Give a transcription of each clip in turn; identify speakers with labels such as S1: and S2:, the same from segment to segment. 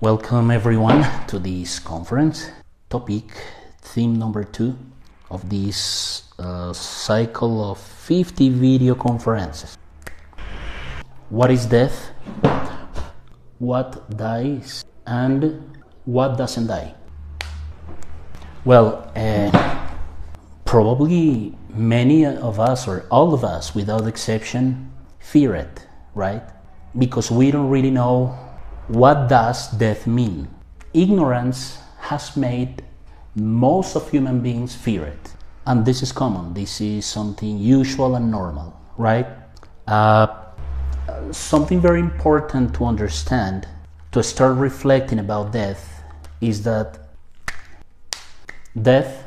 S1: Welcome everyone to this conference topic, theme number 2 of this cycle of 50 video conferences. What is death? What dies and what doesn't die? Well, probably many of us, or all of us without exception, fear it, right? Because we don't really know what does death mean. Ignorance has made most of human beings fear it, and this is common. This is something usual and normal, right? Something very important to understand, to start reflecting about death, is that death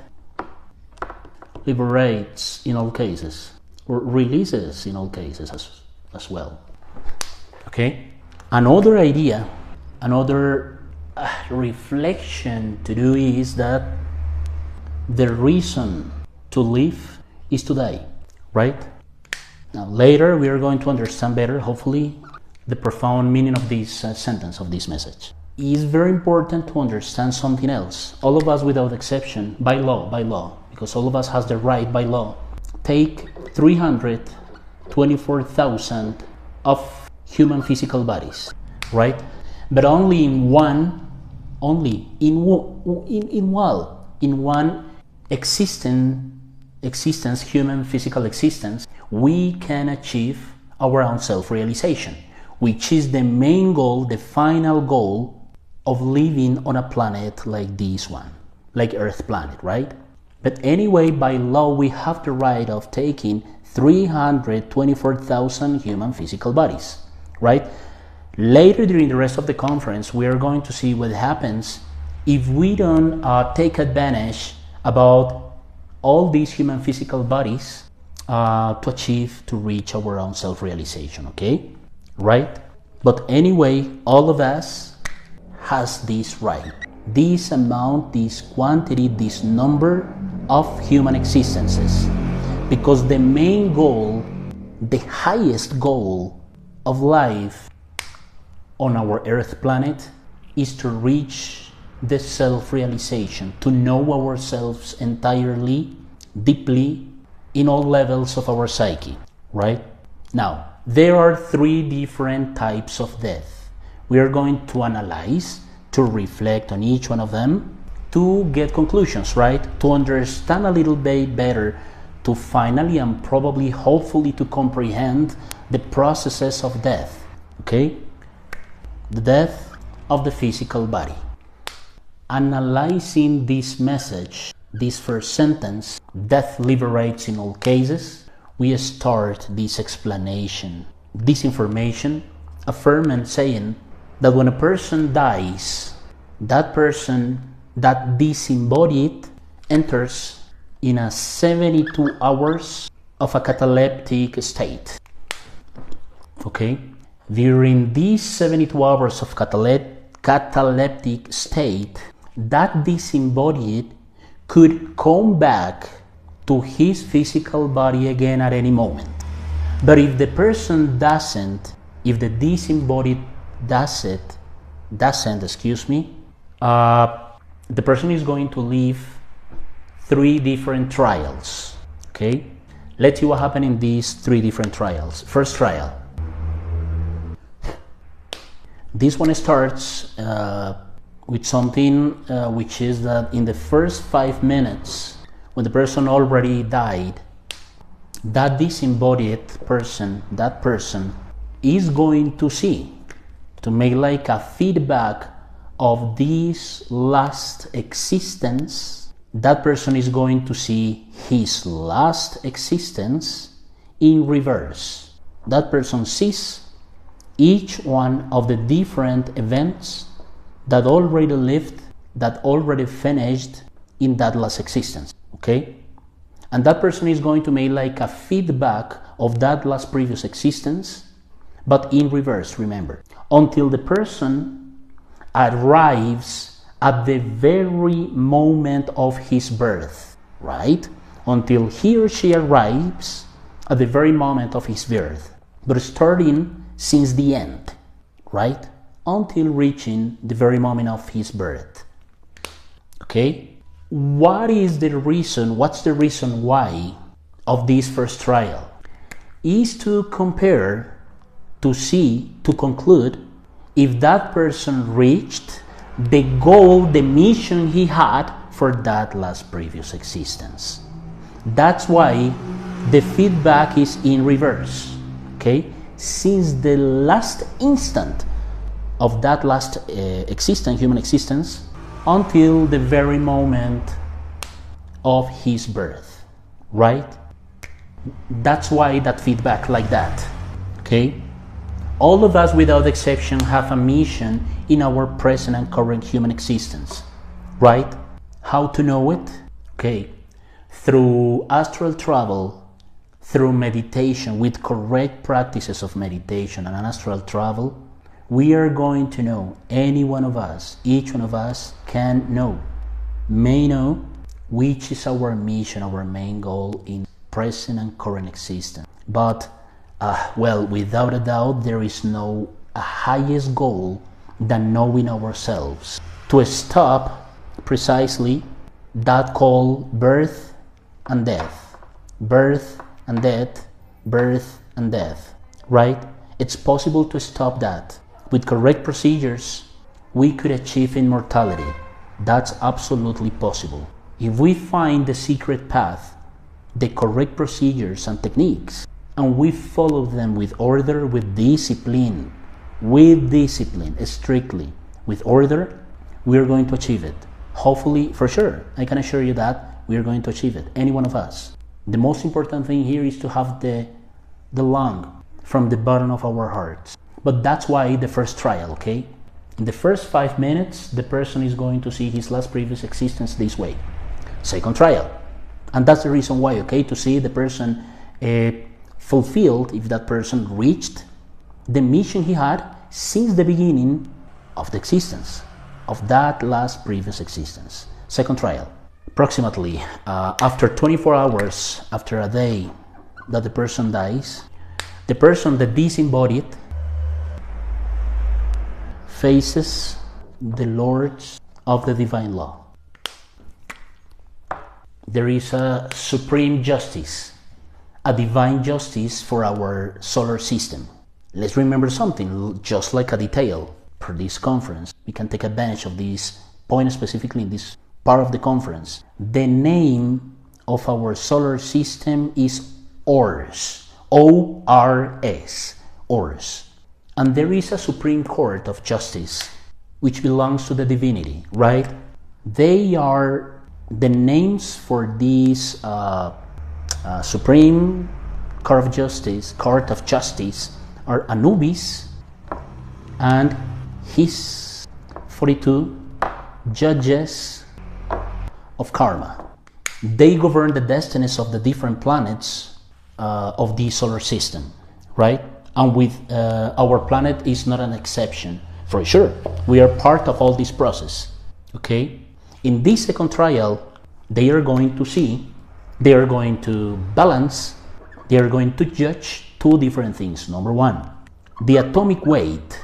S1: liberates in all cases, or releases in all cases as well. Okay? Another idea, another reflection to do is that the reason to live is to die, right? Now later we are going to understand better, hopefully, the profound meaning of this sentence, of this message. It is very important to understand something else. All of us without exception, by law, because all of us has the right by law, take 324,000 of human physical bodies, right? But only in one existence, human physical existence, we can achieve our own self-realization, which is the main goal, the final goal of living on a planet like this one, like Earth planet, right? But anyway, by law, we have the right of taking 324,000 human physical bodies, right? Later during the rest of the conference, we are going to see what happens if we don't take advantage about all these human physical bodies to reach our own self-realization, okay? Right? But anyway, all of us has this right, this amount, this quantity, this number of human existences, because the main goal, the highest goal of life on our Earth planet is to reach the self-realization, to know ourselves entirely, deeply, in all levels of our psyche, right? Now, there are 3 different types of death. We are going to analyze, to reflect on each one of them, to get conclusions, right? To understand a little bit better, to finally and probably, hopefully, to comprehend the processes of death, okay? The death of the physical body. Analyzing this message, this first sentence, death liberates in all cases, we start this explanation, this information, affirming, saying that when a person dies, that person, that disembodied, enters in a 72 hours of a cataleptic state. Okay? During these 72 hours of cataleptic state, that disembodied could come back to his physical body again at any moment. But if the person doesn't, if the disembodied doesn't, the person is going to live 3 different trials. Okay? Let's see what happened in these 3 different trials. First trial. This one starts with something which is that in the first 5 minutes, when the person already died, that disembodied person, that person is going to see, to make like a feedback of this last existence, that person is going to see his last existence in reverse. That person sees each one of the different events that already lived, that already finished in that last existence, okay? And that person is going to make like a feedback of that last previous existence, but in reverse, remember, until the person arrives at the very moment of his birth, right? Until he or she arrives at the very moment of his birth, but starting since the end, right? until reaching the very moment of his birth. Okay? What's the reason why of this first trial? Is to compare, to conclude if that person reached the goal, the mission he had for that last previous existence. That's why the feedback is in reverse. Okay? Since the last instant of that last human existence, until the very moment of his birth, right? That's why that feedback like that. Okay? All of us without exception have a mission in our present and current human existence, right? How to know it? Okay, through astral travel, through meditation, with correct practices of meditation and astral travel, we are going to know, any one of us, each one of us may know which is our mission, our main goal in present and current existence. But well, without a doubt, there is no highest goal than knowing ourselves, to stop precisely that called birth and death, birth and death, birth and death, right? It's possible to stop that. With correct procedures, we could achieve immortality. That's absolutely possible. If we find the secret path, the correct procedures and techniques, and we follow them with order, with discipline, strictly, with order, we are going to achieve it. Hopefully, for sure, I can assure you that we are going to achieve it, any one of us. The most important thing here is to have the lung from the bottom of our hearts. But that's why the first trial, okay? In the first 5 minutes, the person is going to see his last previous existence this way. Second trial. And that's the reason why, okay? To see the person fulfilled, if that person reached the mission he had since the beginning of the existence, of that last previous existence. Second trial. Approximately after 24 hours, after a day that the person dies, the person, the disembodied, faces the lords of the divine law. There is a supreme justice, a divine justice for our solar system. Let's remember something, just like a detail for this conference. We can take advantage of this point specifically in this part of the conference. The name of our solar system is Ors, O-R-S, Ors. And there is a Supreme Court of Justice which belongs to the divinity, right? They are the names for this Supreme Court of Justice are Anubis and his 42 judges of karma. They govern the destinies of the different planets of the solar system, right? And with our planet is not an exception, for sure. We are part of all this process, okay? In this second trial, they are going to see, they are going to balance, they are going to judge two different things. Number one, the atomic weight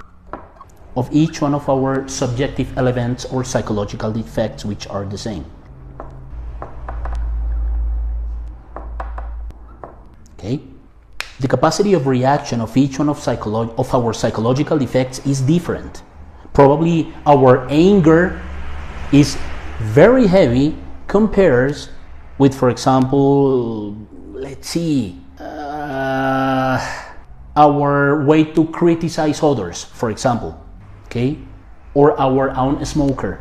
S1: of each one of our subjective elements or psychological defects, which are the same. Okay? The capacity of reaction of each one of our psychological defects is different. Probably our anger is very heavy compares with, for example, let's see, our way to criticize others, for example, okay? Or our own smoker.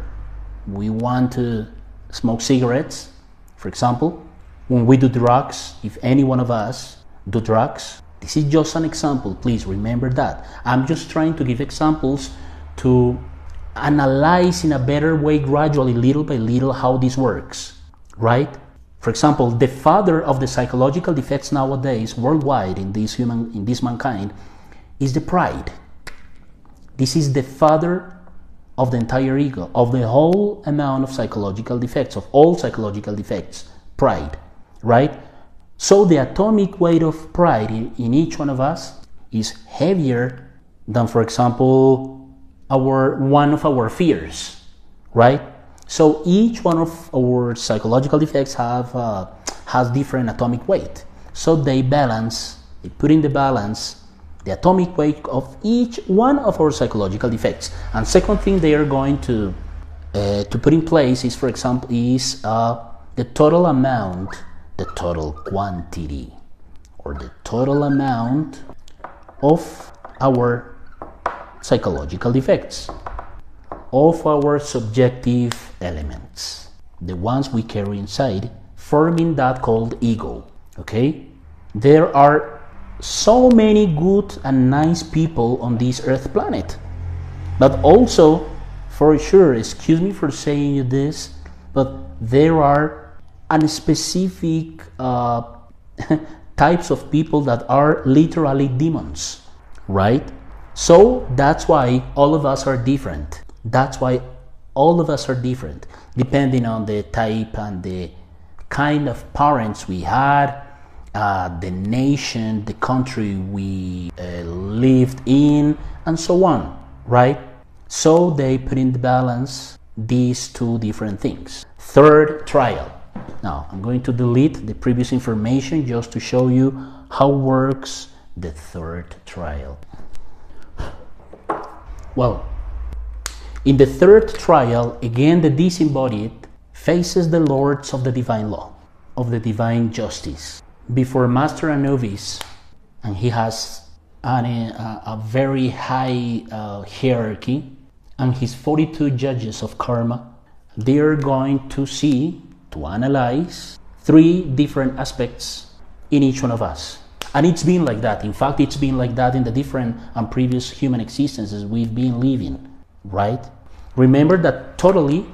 S1: We want to smoke cigarettes, for example. When we do drugs, if any one of us do drugs, this is just an example, please remember that. I'm just trying to give examples to analyze in a better way gradually, little by little, how this works, right? For example, the father of the psychological defects nowadays worldwide in this mankind is the pride. This is the father of the entire ego, of the whole amount of psychological defects, of all psychological defects, pride, right? So the atomic weight of pride in each one of us is heavier than, for example, one of our fears, right? So each one of our psychological defects has different atomic weight. So they put in the balance the atomic weight of each one of our psychological defects. And second thing they are going to put in place is, for example, the total amount, the total quantity, or the total amount of our psychological defects, of our subjective elements, the ones we carry inside, forming that called ego. Okay? There are so many good and nice people on this earth planet, but also, for sure, excuse me for saying this, but there are unspecific types of people that are literally demons, right? So that's why all of us are different. That's why all of us are different, depending on the type and the kind of parents we had, the nation, the country we lived in, and so on, right? So they put in the balance these two different things. Third trial. Now I'm going to delete the previous information just to show you how works the third trial. Well, in the third trial, again the disembodied faces the lords of the divine law, of the divine justice, before master and novice, and he has a very high hierarchy, and his 42 judges of karma. They are going to analyze three different aspects in each one of us. And it's been like that. In fact, it's been like that in the different and previous human existences we've been living, right? Remember that totally,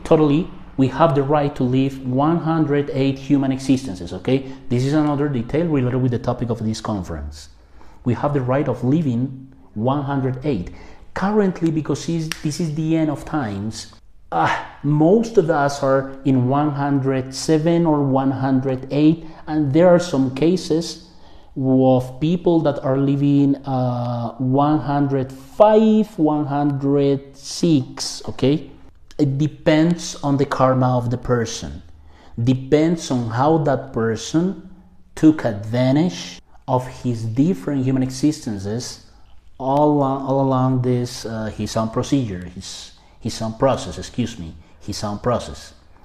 S1: we have the right to live 108 human existences, okay? This is another detail related with the topic of this conference. We have the right of living 108. Currently, because this is the end of times, most of us are in 107 or 108, and there are some cases of people that are living 105, 106, okay? It depends on the karma of the person. Depends on how that person took advantage of his different human existences all along this his own procedure, his own process,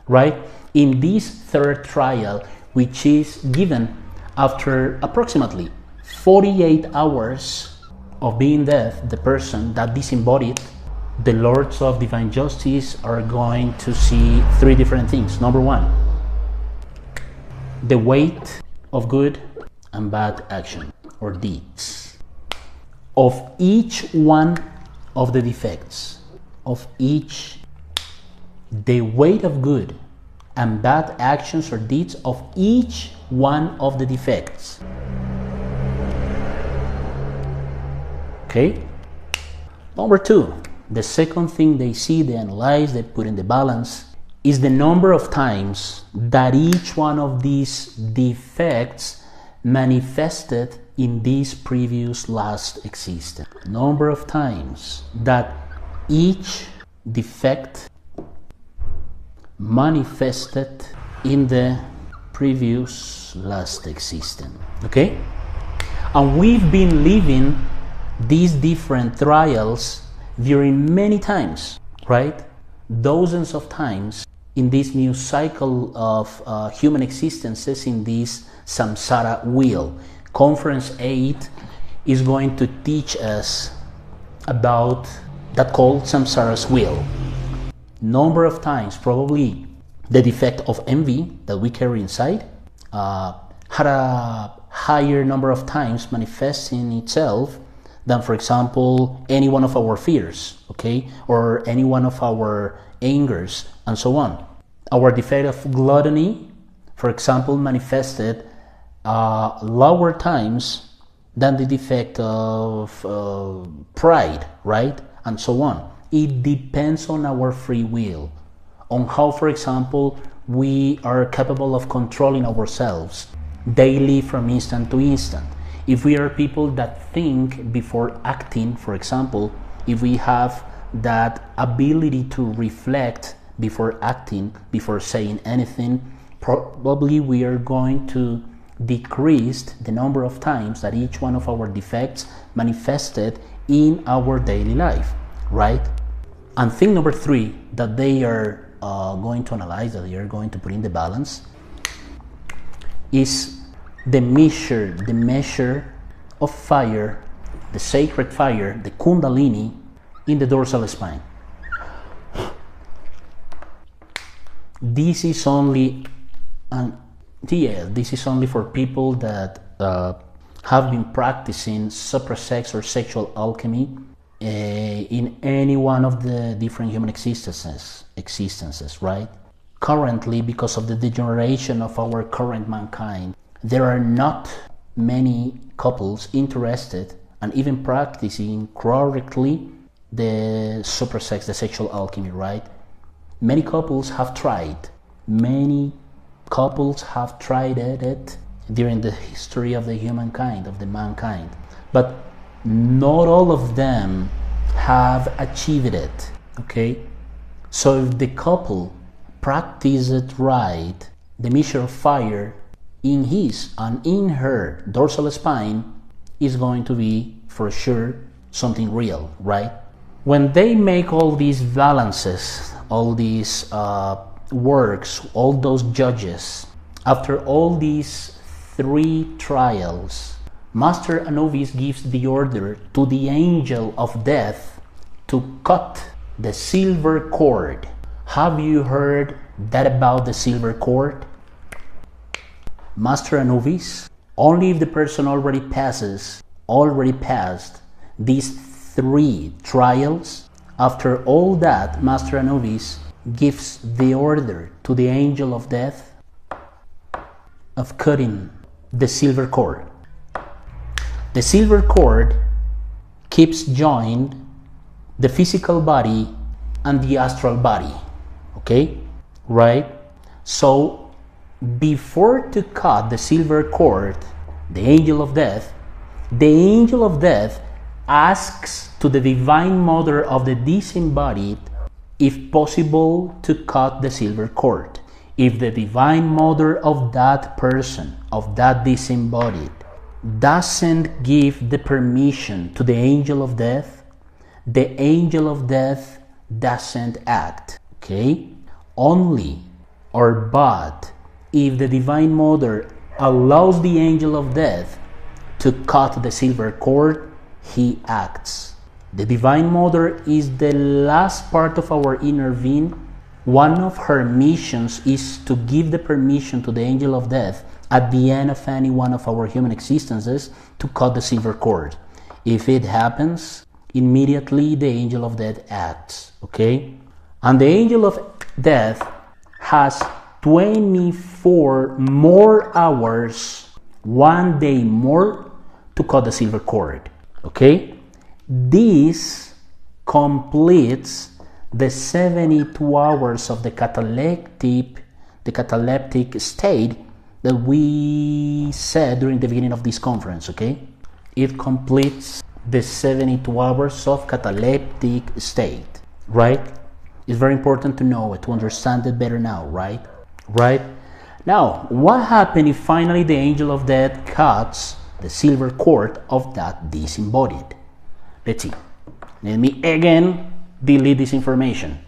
S1: right? In this third trial, which is given after approximately 48 hours of being dead, the person that disembodied, the lords of divine justice are going to see three different things. Number one, the weight of good and bad action or deeds of each one of the defects, the weight of good and bad actions or deeds of each one of the defects. Okay? Number two, the second thing they see, they analyze, they put in the balance, is the number of times that each one of these defects manifested in this previous last existence. Number of times that each defect manifested in the previous last existence. Okay? And we've been living these different trials during many times, right? Dozens of times in this new cycle of human existences in this samsara wheel. Conference 8 is going to teach us about that called samsara's wheel. Number of times, probably the defect of envy that we carry inside had a higher number of times manifesting itself than, for example, any one of our fears, okay, or any one of our angers, and so on. Our defect of gluttony, for example, manifested lower times than the defect of pride, right, and so on. It depends on our free will, on how, for example, we are capable of controlling ourselves daily from instant to instant. If we are people that think before acting, for example, if we have that ability to reflect before acting, before saying anything, probably we are going to decrease the number of times that each one of our defects manifested in our daily life, right? And thing number 3 that they are going to analyze, that they are going to put in the balance, is the measure of fire, the sacred fire, the kundalini in the dorsal spine. This is only this is only for people that have been practicing suprasex or sexual alchemy in any one of the different human existences, right? Currently, because of the degeneration of our current mankind, there are not many couples interested and even practicing correctly the suprasex, the sexual alchemy, right? Many couples have tried it during the history of the humankind, of the mankind, but not all of them have achieved it, okay? So if the couple practice it right, the measure of fire in his and in her dorsal spine is going to be for sure something real, right? When they make all these balances, all these works, all those judges, after all these 3 trials, Master Anubis gives the order to the angel of death to cut the silver cord. Have you heard that about the silver cord? Master Anubis, only if the person already passed these 3 trials, after all that, Master Anubis gives the order to the angel of death of cutting the silver cord. The silver cord keeps joined the physical body and the astral body, okay, right? So before to cut the silver cord, the angel of death asks to the Divine Mother of the disembodied if possible to cut the silver cord. If the Divine Mother of that person, of that disembodied, doesn't give the permission to the angel of death, the angel of death doesn't act, okay? Only or but if the Divine Mother allows the angel of death to cut the silver cord, he acts. The Divine Mother is the last part of our inner being. One of her missions is to give the permission to the angel of death at the end of any one of our human existences to cut the silver cord. If it happens, immediately the angel of death acts, okay? And the angel of death has 24 more hours, 1 day more, to cut the silver cord, okay? This completes the 72 hours of the cataleptic state that we said during the beginning of this conference, okay? It completes the 72 hours of cataleptic state, right? It's very important to know it, to understand it better now, right? Right? Now, what happens if finally the angel of death cuts the silver cord of that disembodied? Let's see. Let me again delete this information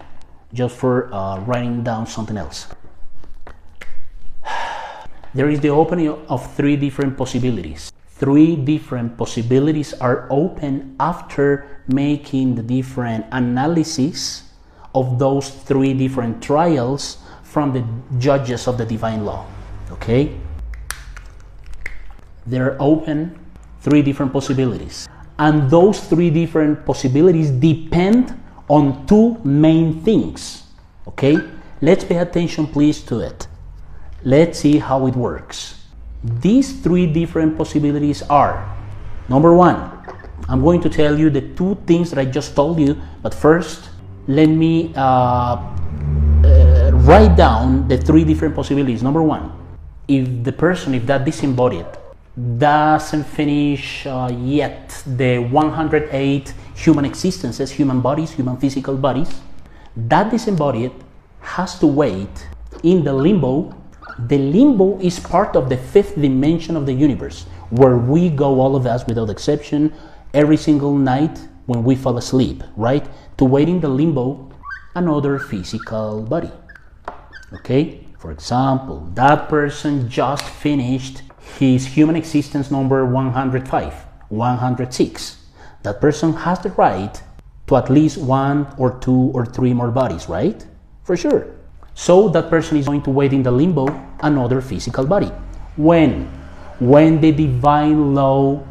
S1: just for writing down something else. There is the opening of 3 different possibilities. 3 different possibilities are open after making the different analysis of those 3 different trials from the judges of the divine law, okay? They're open 3 different possibilities, and those 3 different possibilities depend on 2 main things, okay? Let's pay attention please to it. Let's see how it works. These 3 different possibilities are, number 1, I'm going to tell you the 2 things that I just told you, but first let me write down the 3 different possibilities. Number 1, if that disembodied doesn't finish yet the 108 human existences, human bodies, human physical bodies, that disembodied has to wait in the limbo. The limbo is part of the fifth dimension of the universe, where we go, all of us without exception, every single night when we fall asleep, right? To wait in the limbo another physical body. Okay? For example, that person just finished his human existence number 105, 106. That person has the right to at least 1 or 2 or 3 more bodies, right? For sure. So that person is going to wait in the limbo another physical body. When the divine law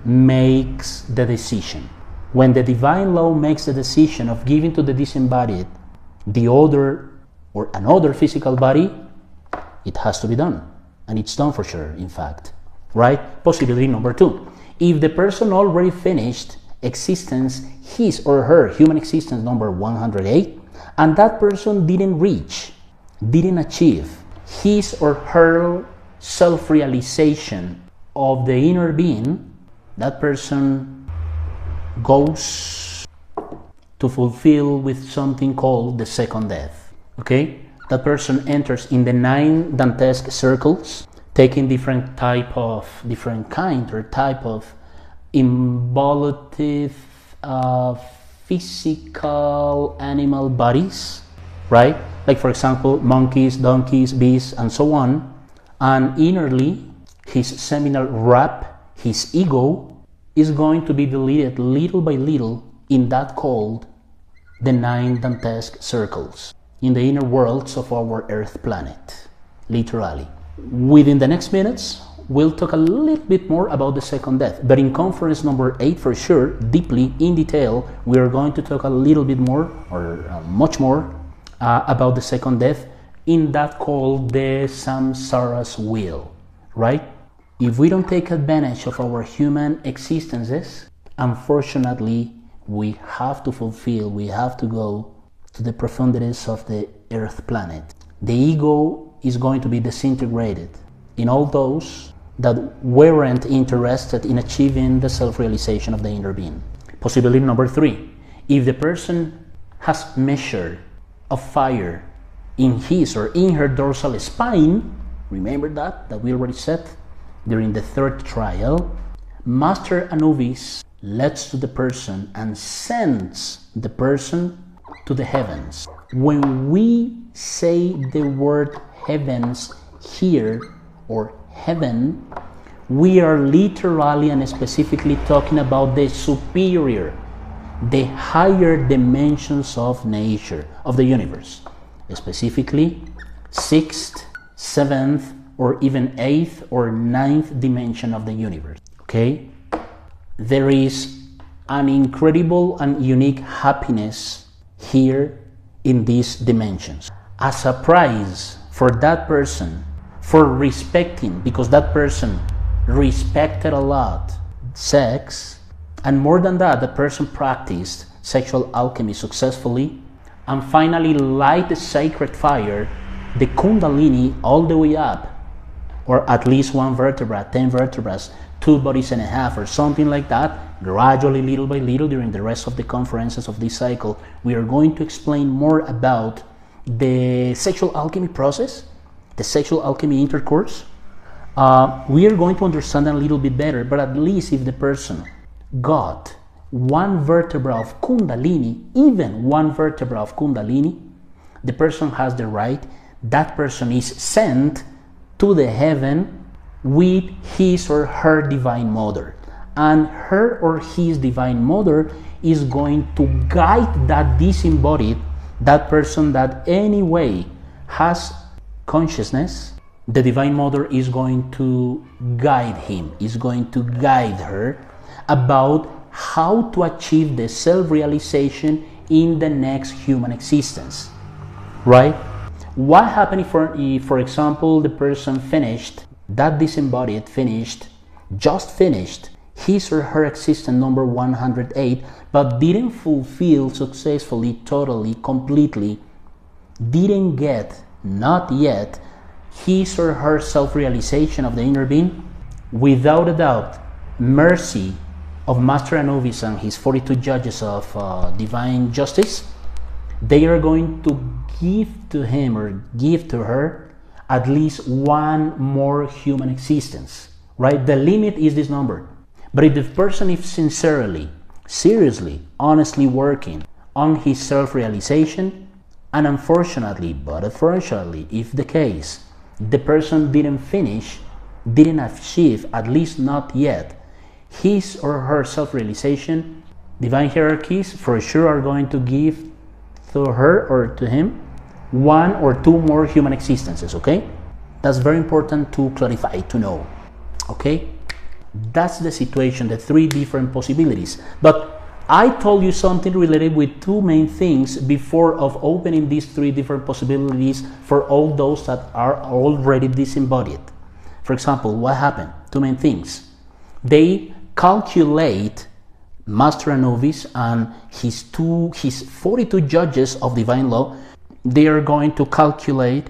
S1: makes the decision. When the divine law makes the decision of giving to the disembodied the other or another physical body, it has to be done. And it's done for sure, in fact. Right? Possibility number 2. If the person already finished existence, his or her human existence number 108, and that person didn't achieve his or her self-realization of the inner being, that person goes to fulfill with something called the second death. Okay? That person enters in the 9 Dantesque circles, taking different kind or type of involutive physical animal bodies, right? Like for example, monkeys, donkeys, bees, and so on. And innerly, his seminal rap, his ego, is going to be deleted little by little in that called the 9 Dantesque circles, in the inner worlds of our Earth planet, literally. Within the next minutes, we'll talk a little bit more about the second death, but in conference number 8 for sure, deeply, in detail, we are going to talk a little bit more, or much more, about the second death, in that called the samsara's wheel, right? If we don't take advantage of our human existences, unfortunately, we have to go to the profundities of the Earth planet. The ego is going to be disintegrated in all those that weren't interested in achieving the self-realization of the inner being. Possibility number 3. If the person has measured a fire in his or in her dorsal spine, remember that we already said during the 3rd trial, Master Anubis leads to the person and sends the person to the heavens. When we say the word heavens here, or heaven, we are literally and specifically talking about the superior, the higher dimensions of nature, of the universe, specifically 6th, 7th, or even 8th or 9th dimension of the universe. Okay? There is an incredible and unique happiness here in these dimensions. As a prize for that person, for respecting, because that person respected a lot sex, and more than that, the person practiced sexual alchemy successfully, and finally light the sacred fire, the Kundalini, all the way up, or at least 1 vertebra, 10 vertebrae, 2 bodies and a half, or something like that, gradually, little by little, during the rest of the conferences of this cycle, we are going to explain more about the sexual alchemy process, the sexual alchemy intercourse. We are going to understand a little bit better, but at least if the person got 1 vertebra of Kundalini, even 1 vertebra of Kundalini, the person has the right, that person is sent to the heaven with his or her divine mother. And her or his divine mother is going to guide that disembodied, that person that anyway has consciousness. The divine mother is going to guide him, is going to guide her about how to achieve the self-realization in the next human existence, right? What happened if, for example, the person finished, that disembodied just finished his or her existence number 108, but didn't fulfill successfully, totally, completely, didn't get, not yet, his or her self-realization of the inner being? without a doubt, mercy of Master Anubis and his 42 judges of divine justice, they are going to give to him or give to her at least one more human existence, right? The limit is this number. But if the person is sincerely, seriously, honestly working on his self-realization, and unfortunately, if the case, the person didn't achieve, at least not yet, his or her self-realization, divine hierarchies for sure are going to give to her or to him one or two more human existences, okay? That's very important to clarify, to know, okay? That's the situation, the three different possibilities. But I told you something related with two main things before of opening these three different possibilities for all those that are already disembodied. For example, what happened? Two main things. They calculate Master Anubis and his 42 judges of divine law. They are going to calculate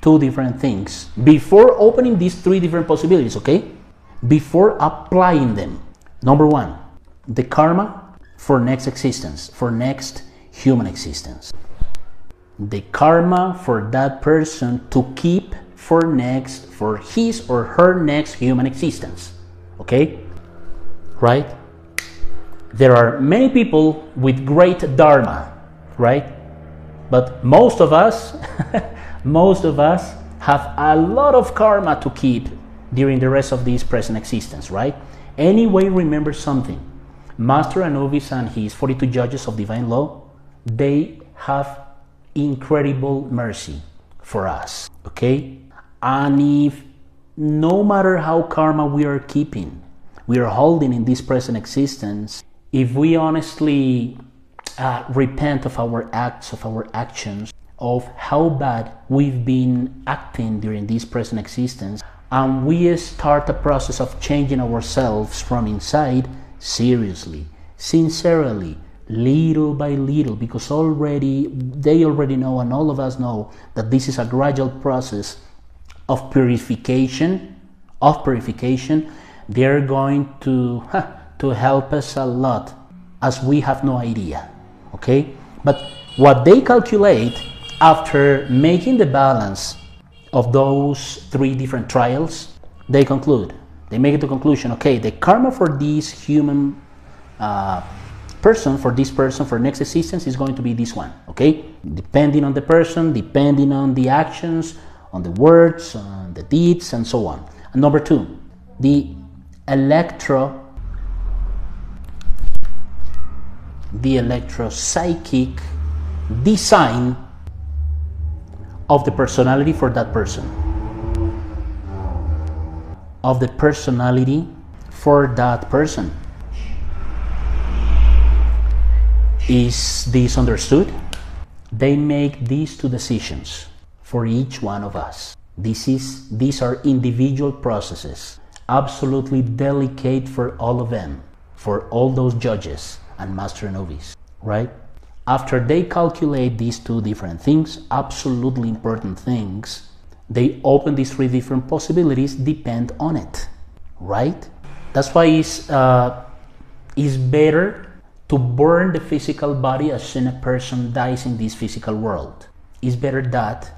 S1: two different things before opening these three different possibilities, okay? Before applying them. Number one, the karma for next existence, for next human existence. The karma for that person to keep for his or her next human existence, okay? Right? There are many people with great dharma, right? But most of us have a lot of karma to keep during the rest of this present existence, right? Anyway, remember something. Master Anubis and his 42 judges of divine law, they have incredible mercy for us, okay? And if no matter how karma we are keeping, we are holding in this present existence, if we honestly repent of our acts, of our actions, of how bad we've been acting during this present existence, and we start a process of changing ourselves from inside, seriously, sincerely, little by little, because they already know, and all of us know, that this is a gradual process of purification. They're going to help us a lot, as we have no idea, okay? But what they calculate after making the balance of those three different trials, they make it to conclusion, okay, the karma for this human person, for next existence is going to be this one, okay? Depending on the person, depending on the actions, on the words, on the deeds, and so on. And number two, the electro-psychic design of the personality for that person. Of the personality for that person. Is this understood? They make these two decisions for each one of us. These are individual processes, absolutely delicate for all of them, for all those judges and Master Anubis, right? After they calculate these two different things, absolutely important things, they open these three different possibilities, depend on it, right? That's why it's better to burn the physical body as soon as a person dies in this physical world. It's better that,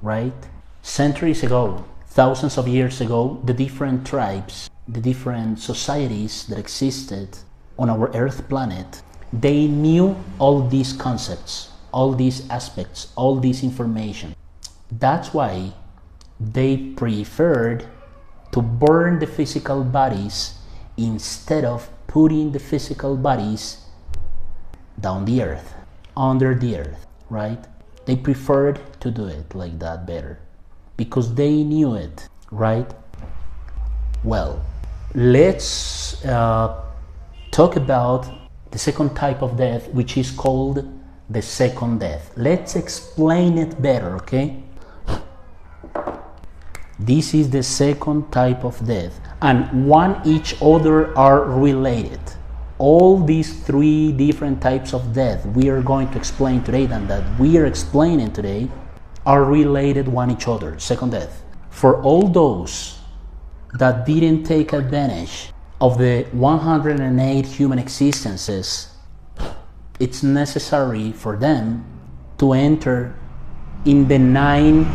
S1: right? Centuries ago, thousands of years ago, the different tribes, the different societies that existed on our Earth planet, they knew all these concepts, all these aspects, all this information. That's why they preferred to burn the physical bodies instead of putting the physical bodies down the earth, under the earth, right? They preferred to do it like that better because they knew it, right? Well, let's talk about the second type of death, which is called the second death. Let's explain it better, okay? This is the second type of death, and one each other are related. All these three different types of death we are going to explain today, and that we are explaining today, are related one each other. Second death. For all those that didn't take advantage of the 108 human existences, it's necessary for them to enter in the 9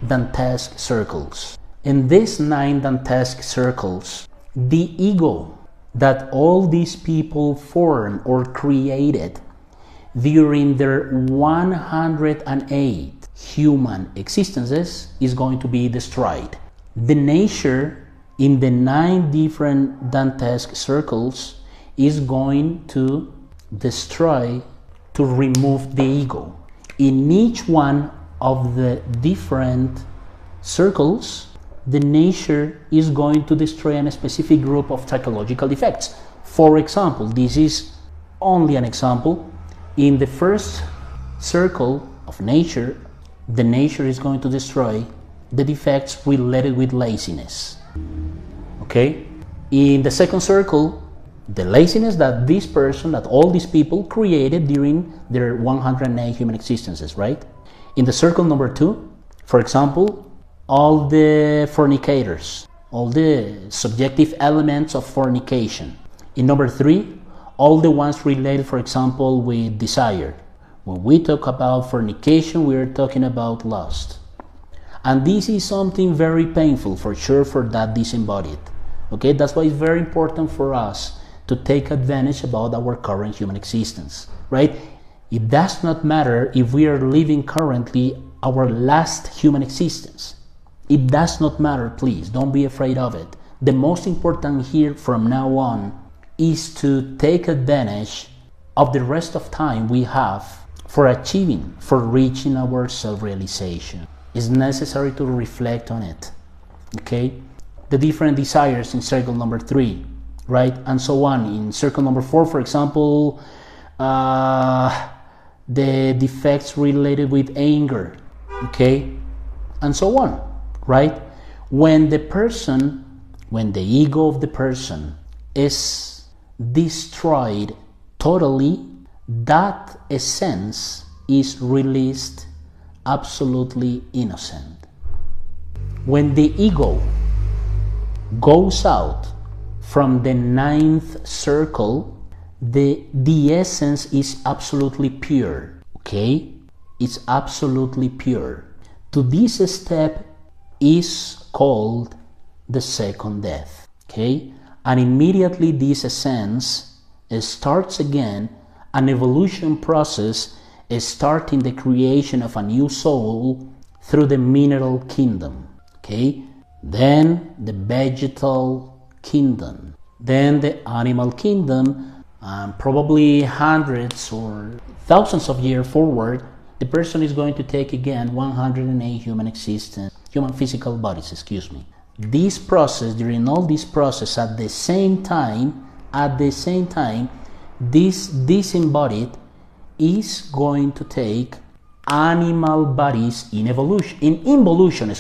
S1: Dantesque circles. In these 9 Dantesque circles, the ego that all these people formed or created during their 108 human existences is going to be destroyed. The nature in the 9 different Dantesque circles is going to destroy, to remove the ego. In each one of the different circles, the nature is going to destroy a specific group of psychological defects. For example, this is only an example. In the first circle of nature, the nature is going to destroy the defects related with laziness. Okay? In the second circle, the laziness that this person, that all these people created during their 108 human existences, right? In the circle number 2, for example, all the fornicators, all the subjective elements of fornication. In number 3, all the ones related, for example, with desire. When we talk about fornication, we are talking about lust. And this is something very painful, for sure, for that disembodied. Okay, that's why it's very important for us to take advantage about our current human existence, right? It does not matter if we are living currently our last human existence. It does not matter, please, don't be afraid of it. The most important here from now on is to take advantage of the rest of time we have for achieving, for reaching our self-realization. It's necessary to reflect on it, okay? The different desires in circle number 3, right? And so on. In circle number 4, for example, the defects related with anger, okay? And so on, right? When the ego of the person is destroyed totally, that essence is released absolutely innocent. When the ego goes out from the 9th circle, the essence is absolutely pure, okay? It's absolutely pure. To this step is called the second death, okay? And immediately this essence starts again an evolution process, starting the creation of a new soul through the mineral kingdom, okay? Then the vegetal kingdom, then the animal kingdom, and probably hundreds or thousands of years forward, the person is going to take again 108 human physical bodies, This process, during all this process, at the same time, this disembodied is going to take animal bodies in involution,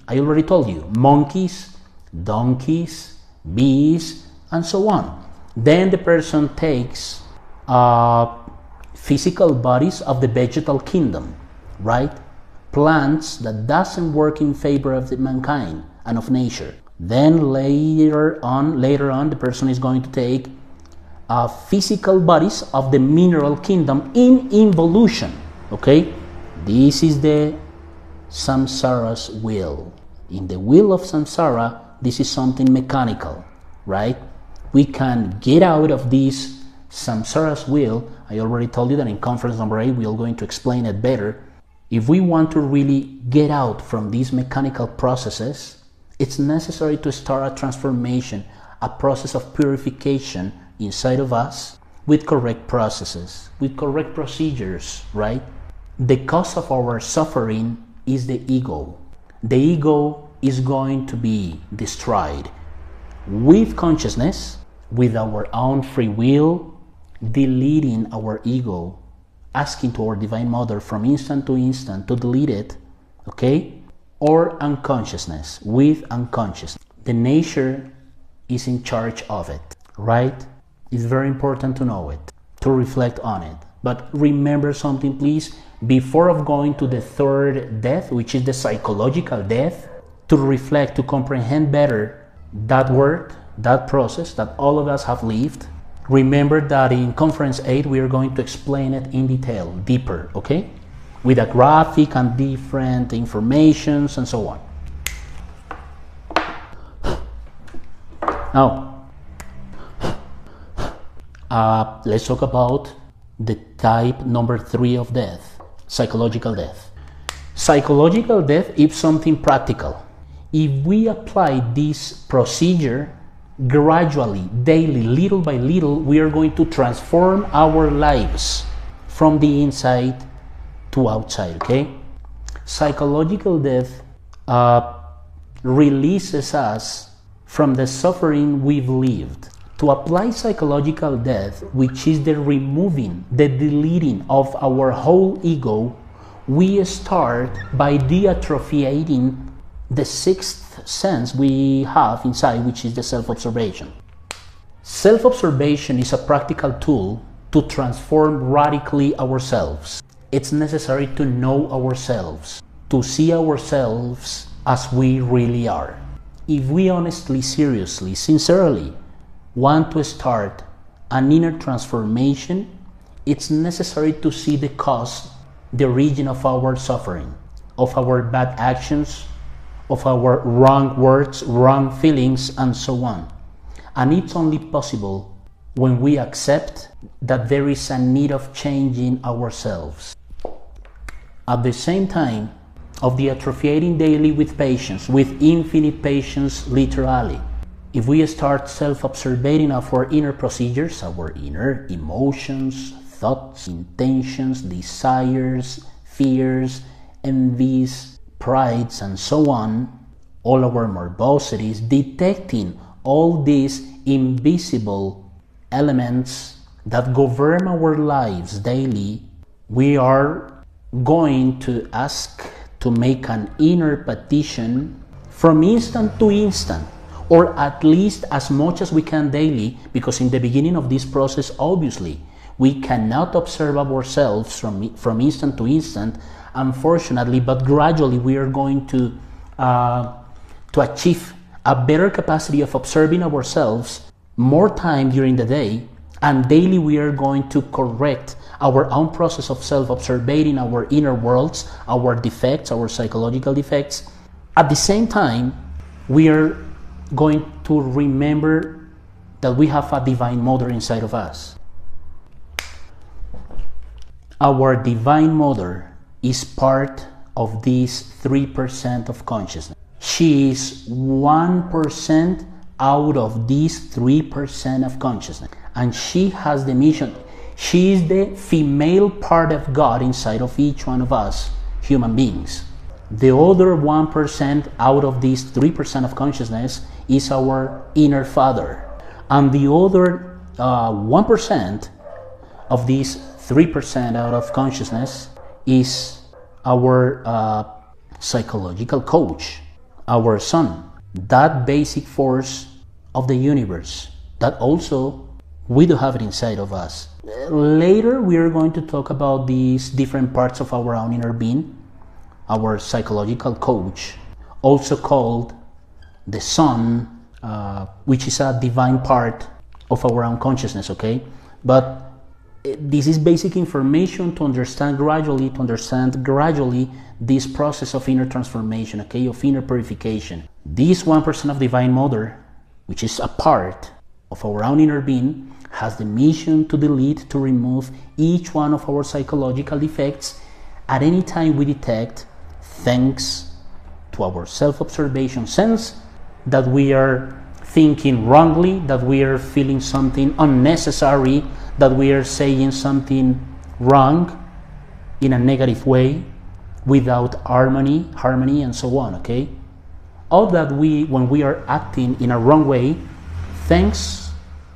S1: I already told you, monkeys, donkeys, bees, and so on. Then the person takes physical bodies of the vegetal kingdom, right? Plants that doesn't work in favor of the mankind and of nature. Then later on, the person is going to take physical bodies of the mineral kingdom in involution, okay? This is the samsara's will. In the wheel of samsara, this is something mechanical, right? We can get out of this samsara's wheel. I already told you that in conference number 8, we are going to explain it better. If we want to really get out from these mechanical processes, it's necessary to start a transformation, a process of purification inside of us with correct processes, with correct procedures, right? The cause of our suffering is the ego. The ego is going to be destroyed with consciousness, with our own free will, deleting our ego, asking to our Divine Mother from instant to instant to delete it, okay? Or unconsciousness, with unconsciousness. The nature is in charge of it, right? It's very important to know it, to reflect on it. But remember something, please. Before of going to the third death, which is the psychological death, to reflect, to comprehend better that word, that process that all of us have lived, remember that in Conference 8 we are going to explain it in detail, deeper, okay? With a graphic and different informations and so on. Now, let's talk about the type number 3 of death, psychological death. Psychological death is something practical. If we apply this procedure gradually, daily, little by little, we are going to transform our lives from the inside to outside, okay? Psychological death releases us from the suffering we've lived. To apply psychological death, which is the removing, the deleting of our whole ego, we start by de-atrophying the sixth sense we have inside, which is the self-observation. Self-observation is a practical tool to transform radically ourselves. It's necessary to know ourselves, to see ourselves as we really are. If we honestly, seriously, sincerely want to start an inner transformation, it's necessary to see the cause, the origin of our suffering, of our bad actions, of our wrong words, wrong feelings, and so on. And it's only possible when we accept that there is a need of changing ourselves. At the same time of the atrophying daily with patience, with infinite patience, literally, if we start self-observing our inner procedures, our inner emotions, thoughts, intentions, desires, fears, envies, prides, and so on, all our morbosities, detecting all these invisible elements that govern our lives daily, we are going to ask to make an inner petition from instant to instant, or at least as much as we can daily, because in the beginning of this process, obviously, we cannot observe ourselves from instant to instant, unfortunately, but gradually we are going to achieve a better capacity of observing ourselves more time during the day, and daily we are going to correct our own process of self-observing our inner worlds, our defects, our psychological defects. At the same time, we are going to remember that we have a divine mother inside of us. Our divine mother is part of this 3% of consciousness. She is 1% out of this 3% of consciousness, and she has the mission. She is the female part of God inside of each one of us, human beings. The other 1% out of this 3% of consciousness is our inner father, and the other 1% of this 3% out of consciousness is our psychological coach, our son, that basic force of the universe that also we do have it inside of us. Later we are going to talk about these different parts of our own inner being, our psychological coach, also called the son, which is a divine part of our own consciousness, okay? But this is basic information to understand gradually this process of inner transformation, okay, of inner purification. This 1% of Divine Mother, which is a part of our own inner being, has the mission to delete, to remove each one of our psychological defects at any time we detect, thanks to our self-observation sense, that we are thinking wrongly, that we are feeling something unnecessary, that we are saying something wrong in a negative way, without harmony, and so on, okay? All that when we are acting in a wrong way, thanks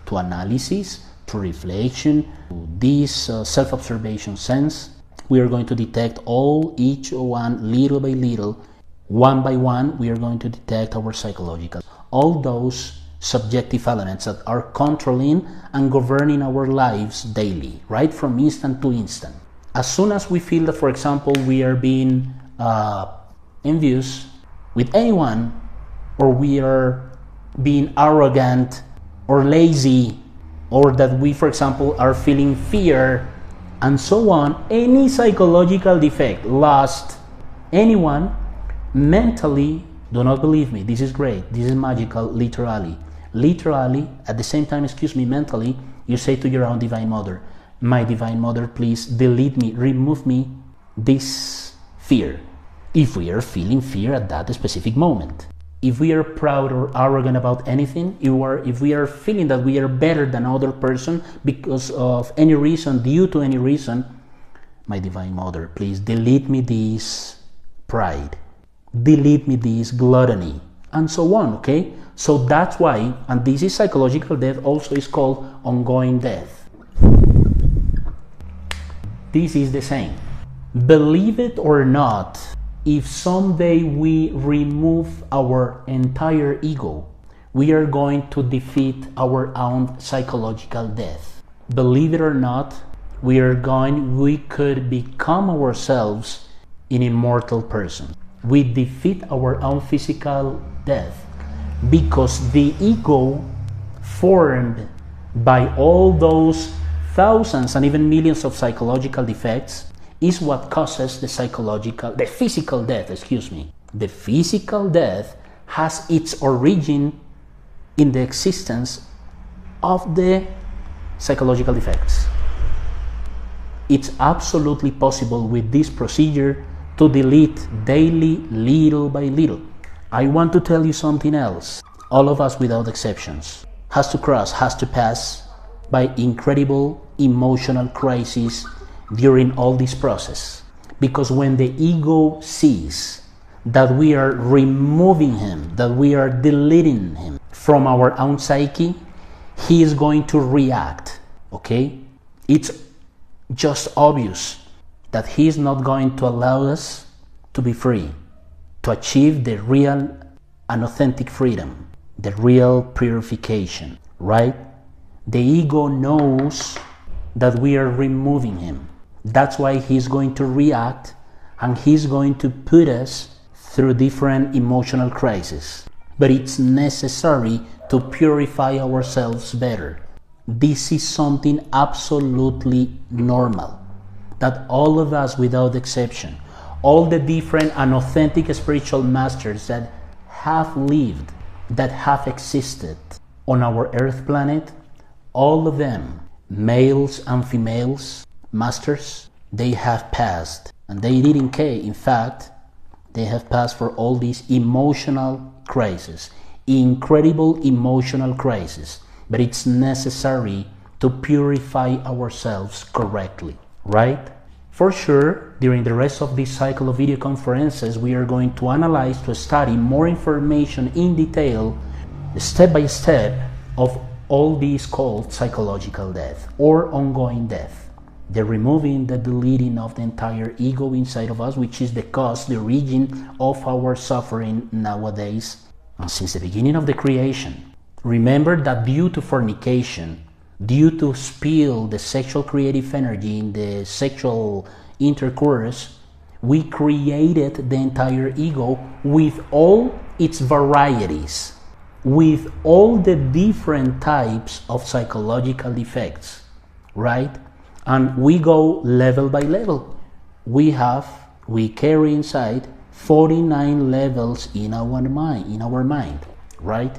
S1: to analysis, to reflection, to this self-observation sense, we are going to detect each one, little by little, one by one, we are going to detect our psychological, all those subjective elements that are controlling and governing our lives daily, right from instant to instant. As soon as we feel that, for example, we are being envious with anyone, or we are being arrogant or lazy, or that we, for example, are feeling fear and so on, any psychological defect, lust, anyone, mentally, do not believe me, this is great, this is magical, literally, at the same time, mentally, you say to your own Divine Mother, my Divine Mother, please delete me, remove me this fear. If we are feeling fear at that specific moment, if we are proud or arrogant about anything, if we are feeling that we are better than other person because of any reason, due to any reason, my Divine Mother, please delete me this pride, delete me this gluttony, and so on, okay? So that's why, and this is psychological death, also is called ongoing death. This is the same. Believe it or not, if someday we remove our entire ego, we are going to defeat our own psychological death. Believe it or not, we could become ourselves an immortal person. We defeat our own physical death because the ego formed by all those thousands and even millions of psychological defects is what causes the physical death, The physical death has its origin in the existence of the psychological defects. It's absolutely possible with this procedure to delete daily, little by little. I want to tell you something else. All of us without exceptions has to pass by incredible emotional crises during all this process, because when the ego sees that we are removing him, that we are deleting him from our own psyche, he is going to react, okay? It's just obvious that he is not going to allow us to be free, to achieve the real and authentic freedom, the real purification, right? The ego knows that we are removing him. That's why he's going to react, and he's going to put us through different emotional crises. But it's necessary to purify ourselves better. This is something absolutely normal, that all of us without exception, all the different and authentic spiritual masters that have lived, that have existed on our earth planet, all of them, males and females, masters, they have passed, and they didn't care. In fact, they have passed for all these emotional crises, incredible emotional crises. But it's necessary to purify ourselves correctly, right? For sure, during the rest of this cycle of video conferences, we are going to analyze, to study more information in detail, step by step, of all these called psychological death or ongoing death. The removing, the deleting of the entire ego inside of us, which is the cause, the origin of our suffering nowadays and since the beginning of the creation. Remember that due to fornication, due to spill the sexual creative energy in the sexual intercourse, we created the entire ego with all its varieties, with all the different types of psychological defects, right? And we go level by level. We carry inside 49 levels in our mind, right?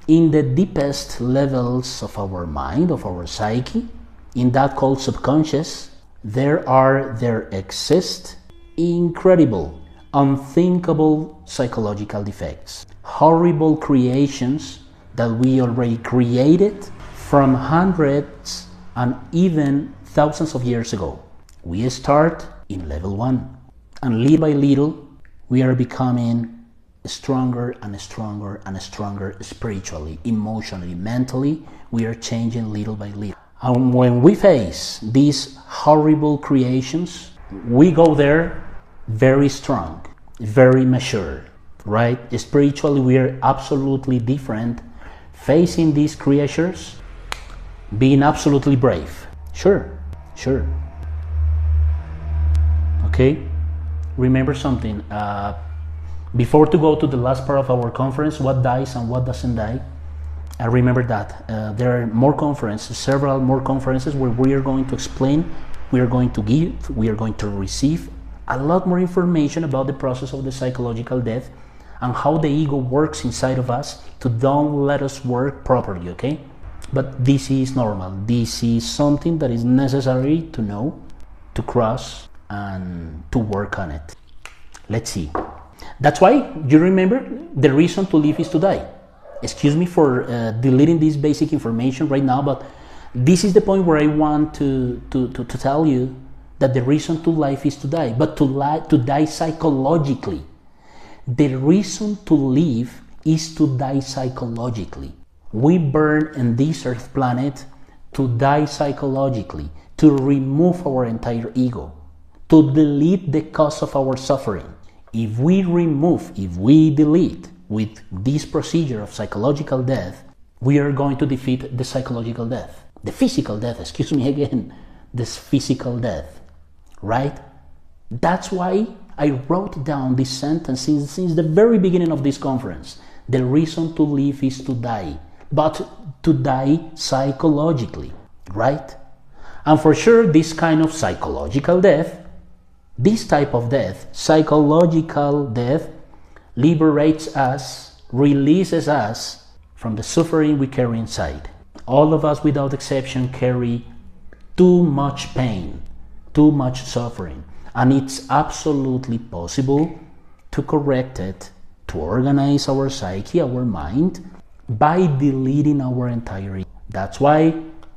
S1: In the deepest levels of our mind, of our psyche, in that called subconscious, there exist incredible, unthinkable psychological defects, horrible creations that we already created from hundreds and even thousands of years ago. We start in level 1, and little by little we are becoming stronger and stronger and stronger spiritually, emotionally, mentally. We are changing little by little. And when we face these horrible creations, we go there very strong, very mature, right? Spiritually, we are absolutely different, facing these creatures, being absolutely brave. Sure. Okay? Remember something. Before to go to the last part of our conference, what dies and what doesn't die, I remember that there are more conferences, several more conferences where we are going to explain, we are going to give, we are going to receive a lot more information about the process of the psychological death and how the ego works inside of us to don't let us work properly, okay? But this is normal. This is something that is necessary to know, to cross, and to work on it. Let's see. That's why, you remember, the reason to live is to die. Excuse me for deleting this basic information right now, but this is the point where I want to tell you that the reason to life is to die, but to die psychologically. The reason to live is to die psychologically. We burn in this earth planet to die psychologically, to remove our entire ego, to delete the cause of our suffering. If we delete with this procedure of psychological death, we are going to defeat the psychological death. The physical death, excuse me again, this physical death, right? That's why I wrote down this sentence since the very beginning of this conference. The reason to live is to die, but to die psychologically, right? And for sure, this kind of psychological death, this type of death, psychological death, liberates us, releases us from the suffering we carry inside. All of us without exception carry too much pain, too much suffering, and it's absolutely possible to correct it, to organize our psyche, our mind, by deleting our entire ego. That's why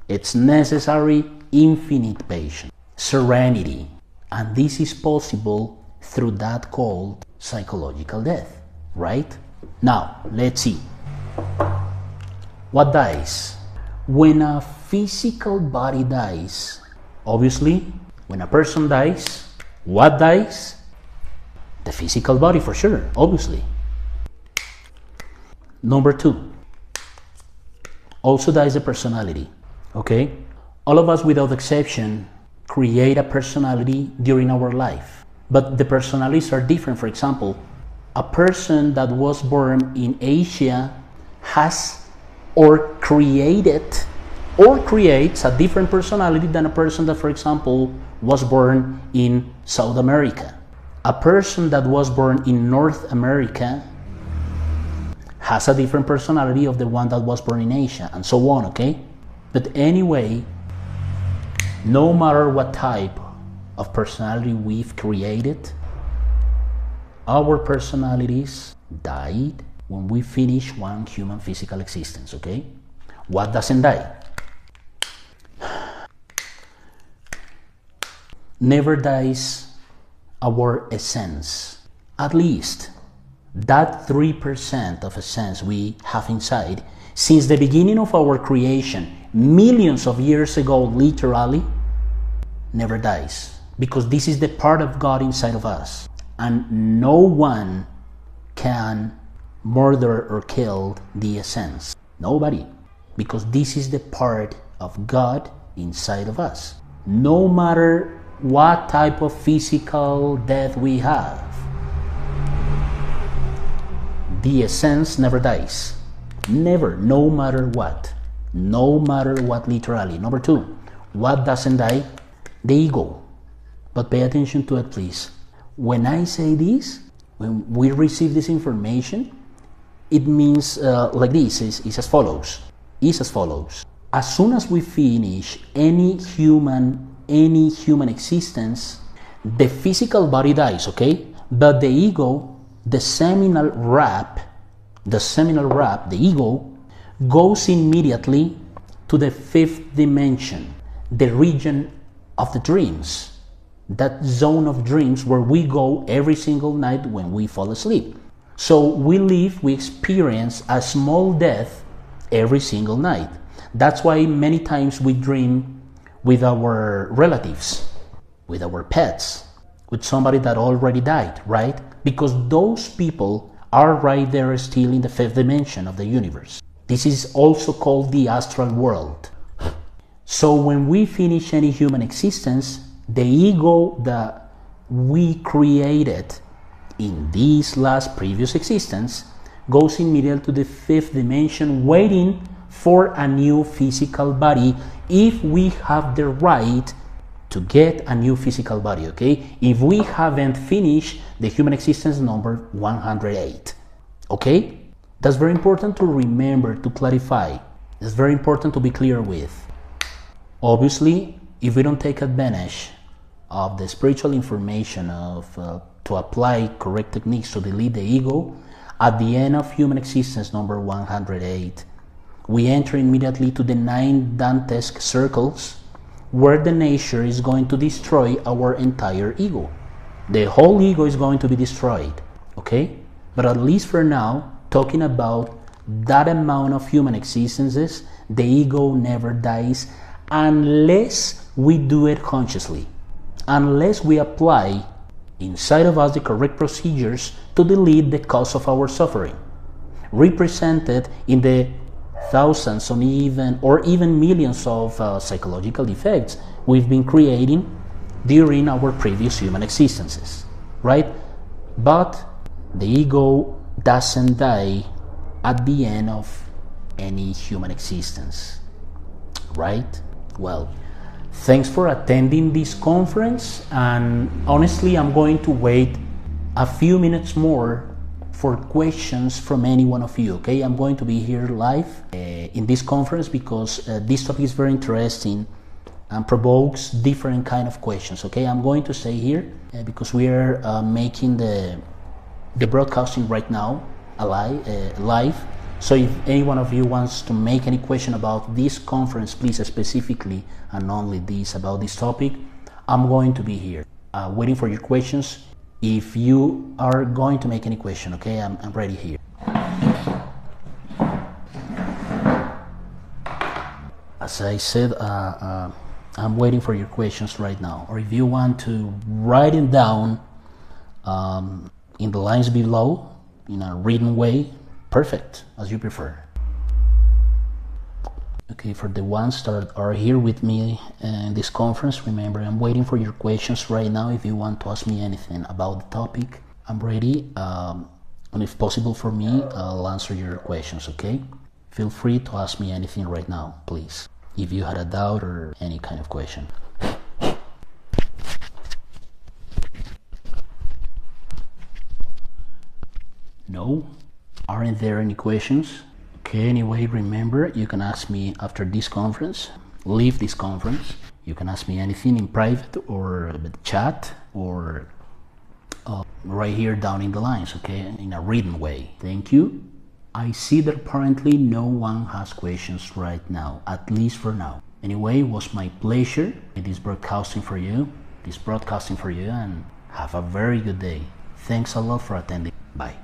S1: it's necessary infinite patience, serenity, and this is possible through that called psychological death, right? Now, let's see. What dies? When a physical body dies, obviously, when a person dies, what dies? The physical body, for sure, obviously. Number 2, also dies the personality, okay? All of us without exception create a personality during our life, but the personalities are different. For example, a person that was born in Asia has or creates a different personality than a person that, for example, was born in South America. A person that was born in North America has a different personality of the one that was born in Asia, and so on, okay? But anyway, no matter what type of personality we've created, our personalities died when we finish one human physical existence, okay? What doesn't die? Never dies our essence. At least that 3% of essence we have inside, since the beginning of our creation, millions of years ago, literally, never dies. Because this is the part of God inside of us. And no one can murder or kill the essence. Nobody. Because this is the part of God inside of us. No matter what type of physical death we have, the essence never dies. Never, no matter what. No matter what, literally. Number 2, what doesn't die? The ego. But pay attention to it, please. When I say this, when we receive this information, it means like this, is as follows. Is as follows. As soon as we finish any human existence, the physical body dies, okay? But the ego, the seminal wrap, the ego, goes immediately to the 5th dimension, the region of the dreams, that zone of dreams where we go every single night when we fall asleep. So we experience a small death every single night. That's why many times we dream with our relatives, with our pets, with somebody that already died, right? Because those people are right there still in the 5th dimension of the universe. This is also called the astral world. So when we finish any human existence, the ego that we created in this last previous existence goes immediately to the fifth dimension, waiting for a new physical body if we have the right to get a new physical body, okay? If we haven't finished the human existence number 108, okay? That's very important to remember, to clarify. It's very important to be clear with. Obviously, if we don't take advantage of the spiritual information to apply correct techniques to delete the ego, at the end of human existence number 108, we enter immediately to the 9 Dantesque circles, where the nature is going to destroy our entire ego. The whole ego is going to be destroyed, okay? But at least for now, talking about that amount of human existences, the ego never dies unless we do it consciously, unless we apply inside of us the correct procedures to delete the cause of our suffering, represented in the thousands or even millions of psychological defects we've been creating during our previous human existences, right? But the ego doesn't die at the end of any human existence, right? Well, thanks for attending this conference, and honestly, I'm going to wait a few minutes more for questions from any one of you, okay? I'm going to be here live in this conference because this topic is very interesting and provokes different kind of questions, okay? I'm going to stay here because we are making the broadcasting right now live. So if any one of you wants to make any question about this conference, please, specifically and only this, about this topic, I'm going to be here waiting for your questions. If you are going to make any question, okay, I'm ready here. As I said, I'm waiting for your questions right now. Or if you want to write it down in the lines below in a written way, perfect, as you prefer. Okay, for the ones that are here with me in this conference, remember, I'm waiting for your questions right now. If you want to ask me anything about the topic, I'm ready. And if possible for me, I'll answer your questions, okay? Feel free to ask me anything right now, please, if you had a doubt or any kind of question. No? Aren't there any questions? Okay, anyway, remember, you can ask me after this conference, leave this conference. You can ask me anything in private or chat or right here down in the lines, okay, in a written way. Thank you. I see that apparently no one has questions right now, at least for now. Anyway, it was my pleasure this broadcasting for you, and have a very good day. Thanks a lot for attending. Bye.